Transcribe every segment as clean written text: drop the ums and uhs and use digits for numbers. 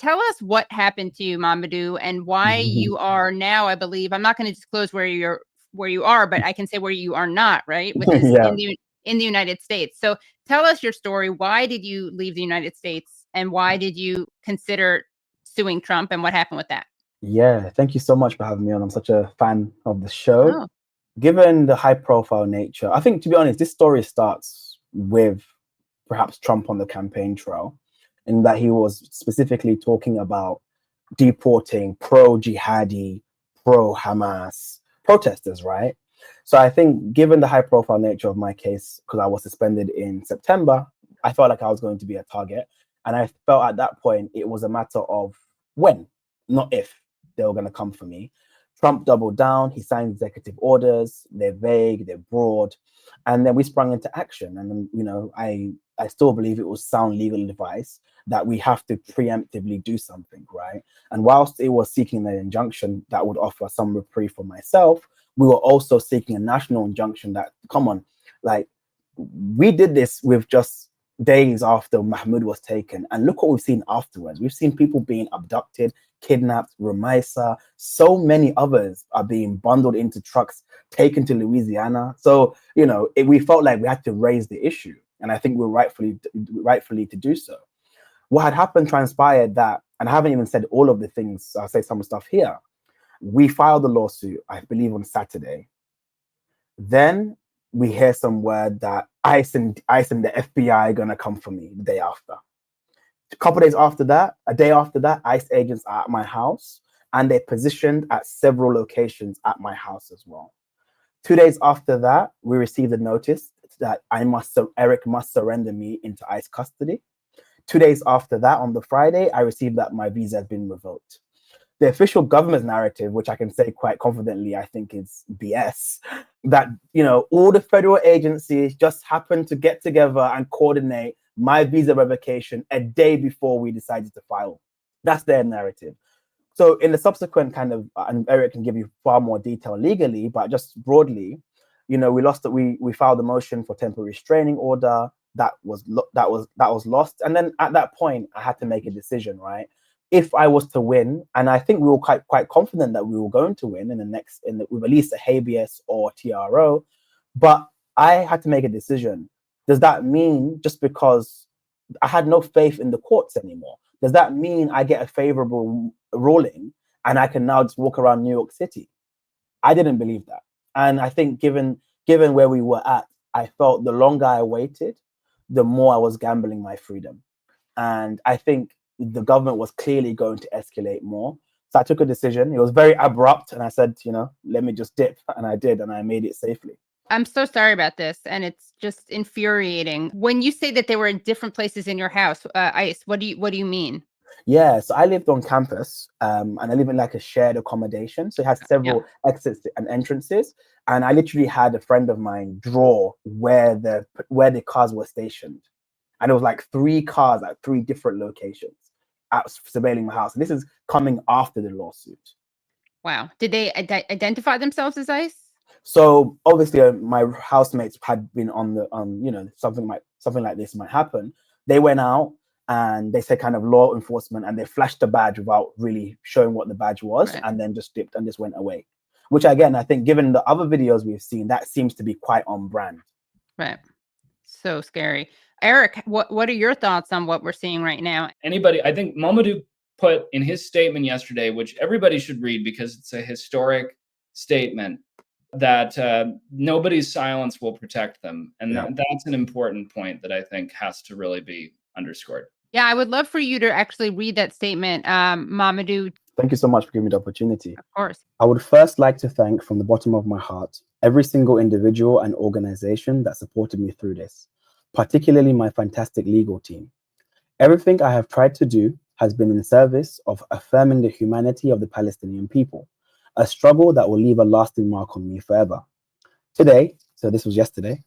tell us what happened to you, Momodou, and why you are now, I believe, I'm not going to disclose where you are, but I can say where you are not, right? Which is Yeah. in the United States. So tell us your story. Why did you leave the United States, and why did you consider suing Trump, and what happened with that? Yeah, thank you so much for having me on. I'm such a fan of the show. Oh. Given the high profile nature, I think, to be honest, this story starts with perhaps Trump on the campaign trail, in that he was specifically talking about deporting pro-jihadi, pro-Hamas protesters, right? So I think, given the high profile nature of my case, because I was suspended in September, I felt like I was going to be a target. And I felt at that point it was a matter of when, not if, they were going to come for me. Trump doubled down. He signed executive orders. They're vague, they're broad. And then we sprung into action. And, I still believe it was sound legal advice that we have to preemptively do something, right? And whilst it was seeking an injunction that would offer some reprieve for myself, we were also seeking a national injunction that, come on, like, we did this with just days after Mahmoud was taken. And look what we've seen afterwards. We've seen people being abducted, kidnapped, Rumaisa, so many others are being bundled into trucks, taken to Louisiana. So, we felt like we had to raise the issue. And I think we're rightfully to do so. What had happened transpired that, and I haven't even said all of the things, I'll say some stuff here. We filed the lawsuit, I believe, on Saturday. Then we hear some word that ICE and the FBI are gonna come for me the day after. A couple of days after that, a day after that, ICE agents are at my house, and they're positioned at several locations at my house as well. 2 days after that, we received a notice that Eric must surrender me into ICE custody. 2 days after that, on the Friday, I received that my visa has been revoked. The official government's narrative, which I can say quite confidently, I think is BS, that, all the federal agencies just happened to get together and coordinate my visa revocation a day before we decided to file. That's their narrative. So in the subsequent and Eric can give you far more detail legally, but just broadly, we filed a motion for temporary restraining order that was lost. And then at that point, I had to make a decision, right? If I was to win, and I think we were quite confident that we were going to win with at least a habeas or TRO, but I had to make a decision. Does that mean, just because I had no faith in the courts anymore, does that mean I get a favorable ruling and I can now just walk around New York City? I didn't believe that. And I think given where we were at, I felt the longer I waited, the more I was gambling my freedom. And I think the government was clearly going to escalate more. So I took a decision. It was very abrupt. And I said, let me just dip. And I did. And I made it safely. I'm so sorry about this. And it's just infuriating. When you say that they were in different places in your house, ICE, what do you mean? Yeah, so I lived on campus, and I live in like a shared accommodation. So it has several exits and entrances. And I literally had a friend of mine draw where the cars were stationed. And it was like 3 cars at 3 different locations surveilling my house. And this is coming after the lawsuit. Wow. Did they identify themselves as ICE? So obviously my housemates had been on something like this might happen. They went out and they said kind of law enforcement, and they flashed the badge without really showing what the badge was, and then just dipped and just went away. Which again, I think given the other videos we've seen, that seems to be quite on brand. Right. So scary. Eric, what are your thoughts on what we're seeing right now? I think Momodou put in his statement yesterday, which everybody should read because it's a historic statement, that nobody's silence will protect them. And that's an important point that I think has to really be underscored. Yeah, I would love for you to actually read that statement, Momodou. Thank you so much for giving me the opportunity. Of course. I would first like to thank from the bottom of my heart every single individual and organization that supported me through this, particularly my fantastic legal team. Everything I have tried to do has been in service of affirming the humanity of the Palestinian people, a struggle that will leave a lasting mark on me forever. Today, so this was yesterday,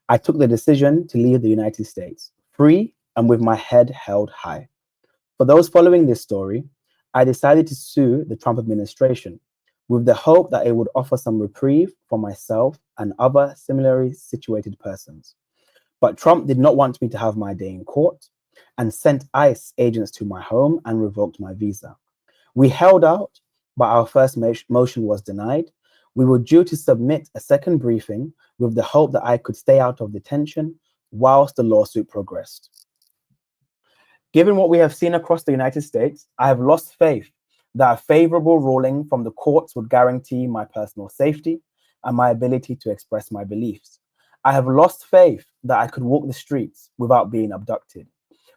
I took the decision to leave the United States, free and with my head held high. For those following this story, I decided to sue the Trump administration with the hope that it would offer some reprieve for myself and other similarly situated persons. But Trump did not want me to have my day in court, and sent ICE agents to my home and revoked my visa. We held out, but our first motion was denied. We were due to submit a second briefing with the hope that I could stay out of detention whilst the lawsuit progressed. Given what we have seen across the United States, I have lost faith that a favorable ruling from the courts would guarantee my personal safety and my ability to express my beliefs. I have lost faith that I could walk the streets without being abducted.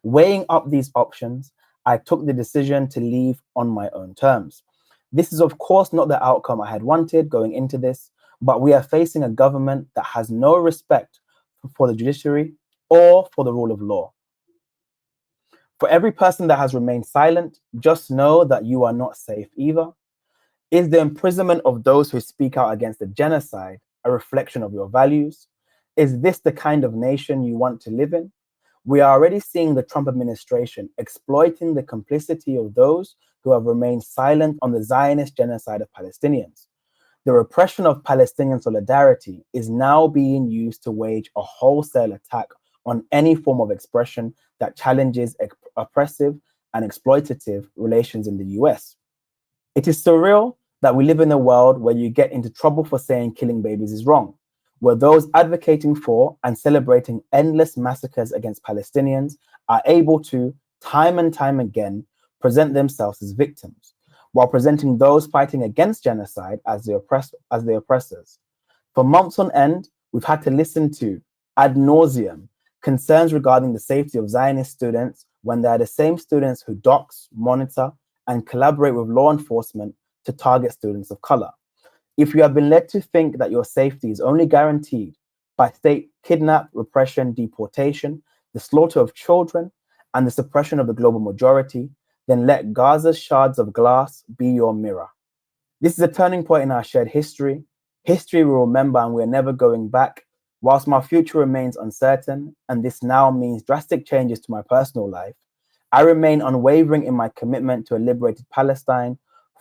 Weighing up these options, I took the decision to leave on my own terms. This is, of course, not the outcome I had wanted going into this, but we are facing a government that has no respect for the judiciary or for the rule of law. For every person that has remained silent, just know that you are not safe either. Is the imprisonment of those who speak out against the genocide a reflection of your values? Is this the kind of nation you want to live in? We are already seeing the Trump administration exploiting the complicity of those who have remained silent on the Zionist genocide of Palestinians. The repression of Palestinian solidarity is now being used to wage a wholesale attack on any form of expression that challenges oppressive and exploitative relations in the US. It is surreal that we live in a world where you get into trouble for saying killing babies is wrong, where those advocating for and celebrating endless massacres against Palestinians are able to, time and time again, present themselves as victims, while presenting those fighting against genocide as the oppressors. For months on end, we've had to listen to, ad nauseum, concerns regarding the safety of Zionist students when they are the same students who dox, monitor, and collaborate with law enforcement to target students of color. If you have been led to think that your safety is only guaranteed by state kidnap, repression, deportation, the slaughter of children, and the suppression of the global majority, then let Gaza's shards of glass be your mirror. This is a turning point in our shared history. History we will remember, and we are never going back. Whilst my future remains uncertain, and this now means drastic changes to my personal life, I remain unwavering in my commitment to a liberated Palestine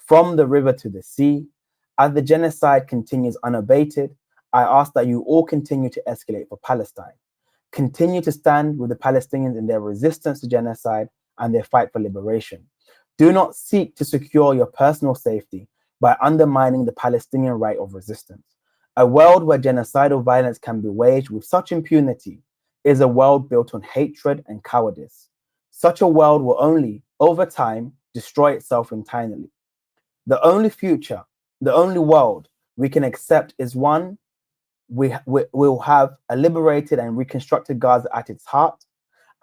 from the river to the sea. As the genocide continues unabated, I ask that you all continue to escalate for Palestine. Continue to stand with the Palestinians in their resistance to genocide and their fight for liberation. Do not seek to secure your personal safety by undermining the Palestinian right of resistance. A world where genocidal violence can be waged with such impunity is a world built on hatred and cowardice. Such a world will only, over time, destroy itself entirely. The only future, the only world we can accept is one we will have a liberated and reconstructed Gaza at its heart.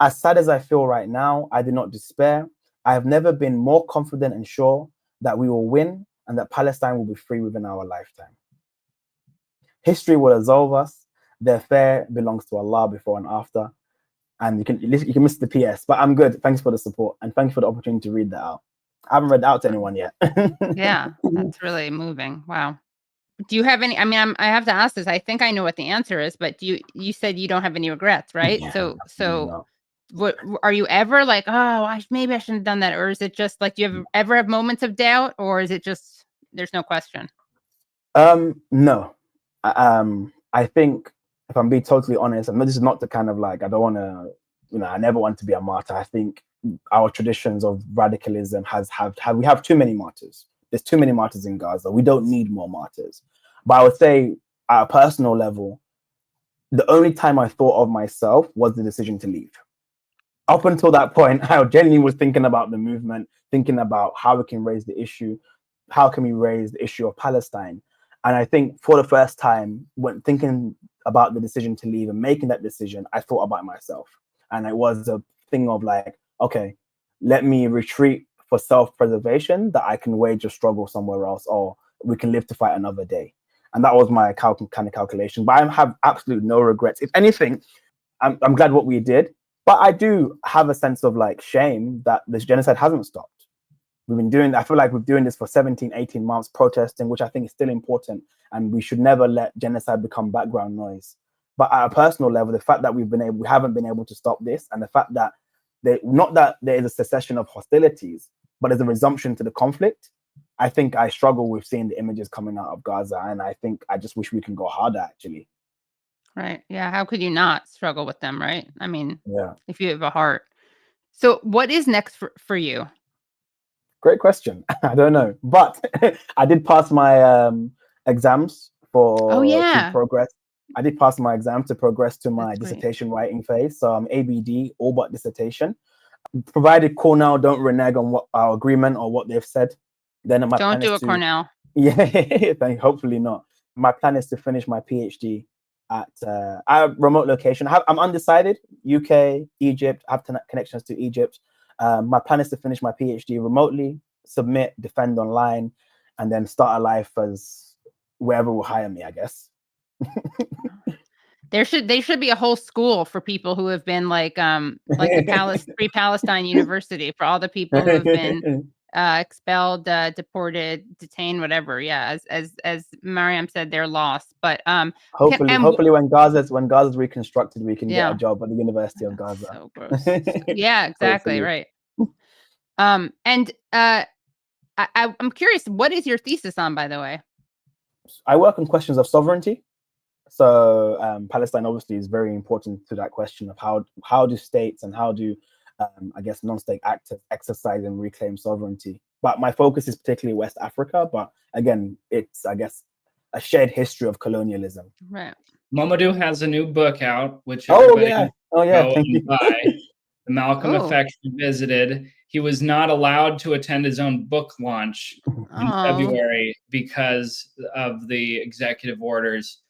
As sad as I feel right now, I do not despair. I have never been more confident and sure that we will win and that Palestine will be free within our lifetime. History will absolve us. The affair belongs to Allah before and after. And you can miss the PS, but I'm good. Thanks for the support and thanks for the opportunity to read that out. I haven't read that out to anyone yet. Yeah, that's really moving. Wow. Do you have any? I mean, I have to ask this. I think I know what the answer is, but you said you don't have any regrets, right? Yeah, so no. what are you ever like? Oh, maybe I shouldn't have done that, or is it just like, do you ever have moments of doubt, or is it just there's no question? No. I think if I'm being totally honest, and this is not the kind of like I don't want to, I never want to be a martyr. I think our traditions of radicalism we have too many martyrs. There's too many martyrs in Gaza. We don't need more martyrs. But I would say at a personal level, the only time I thought of myself was the decision to leave. Up until that point, I genuinely was thinking about the movement, thinking about how we can raise the issue, how can we raise the issue of Palestine. And I think for the first time, when thinking about the decision to leave and making that decision, I thought about myself. And it was a thing of like, okay, let me retreat for self-preservation that I can wage a struggle somewhere else, or we can live to fight another day. And that was my kind of calculation. But I have absolutely no regrets. If anything, I'm glad what we did. But I do have a sense of like shame that this genocide hasn't stopped. We've been doing, I feel like we're doing this for 17, 18 months protesting, which I think is still important. And we should never let genocide become background noise. But at a personal level, the fact that we haven't been able to stop this, and the fact that not that there is a cessation of hostilities, but there's a resumption to the conflict. I think I struggle with seeing the images coming out of Gaza. And I think I just wish we can go harder, actually. Right. Yeah. How could you not struggle with them, right? I mean, Yeah. if you have a heart. So what is next for you? Great question. I don't know, but I did pass my exams Oh, to yeah. progress. I did pass my exam to progress to my That's great. dissertation writing phase. So I'm ABD, all but dissertation. Provided Cornell don't renege on what our agreement or what they've said, then my Don't plan do is it, to Cornell. hopefully not. My plan is to finish my PhD at a remote location. I'm undecided. UK, Egypt. I have connections to Egypt. My plan is to finish my PhD remotely, submit, defend online, and then start a life as wherever will hire me, I guess. There should be a whole school for people who have been like the pre-Palestine University for all the people who have been expelled, deported, detained, whatever. Yeah, as Mariam said, they're lost. But hopefully when Gaza's reconstructed, we can get Yeah. a job at the University of Gaza. So gross. Yeah, exactly. Hopefully. Right. And I'm curious, what is your thesis on, by the way? I work on questions of sovereignty. So Palestine obviously is very important to that question of how do states and how do I guess non-state actors exercise and reclaim sovereignty. But my focus is particularly West Africa. But again, it's, I guess, a shared history of colonialism. Right. Momodou has a new book out, which Oh everybody yeah, go thank you. and buy. The Malcolm Oh. Effect Revisited. He was not allowed to attend his own book launch in February because of the executive orders,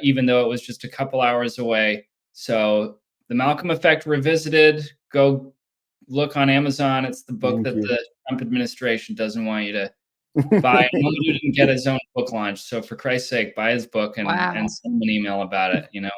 even though it was just a couple hours away. So the Malcolm Effect Revisited, go look on Amazon. It's the book that the Trump administration doesn't want you to buy. Momodou didn't get his own book launch. So for Christ's sake, buy his book and send him an email about it, you know.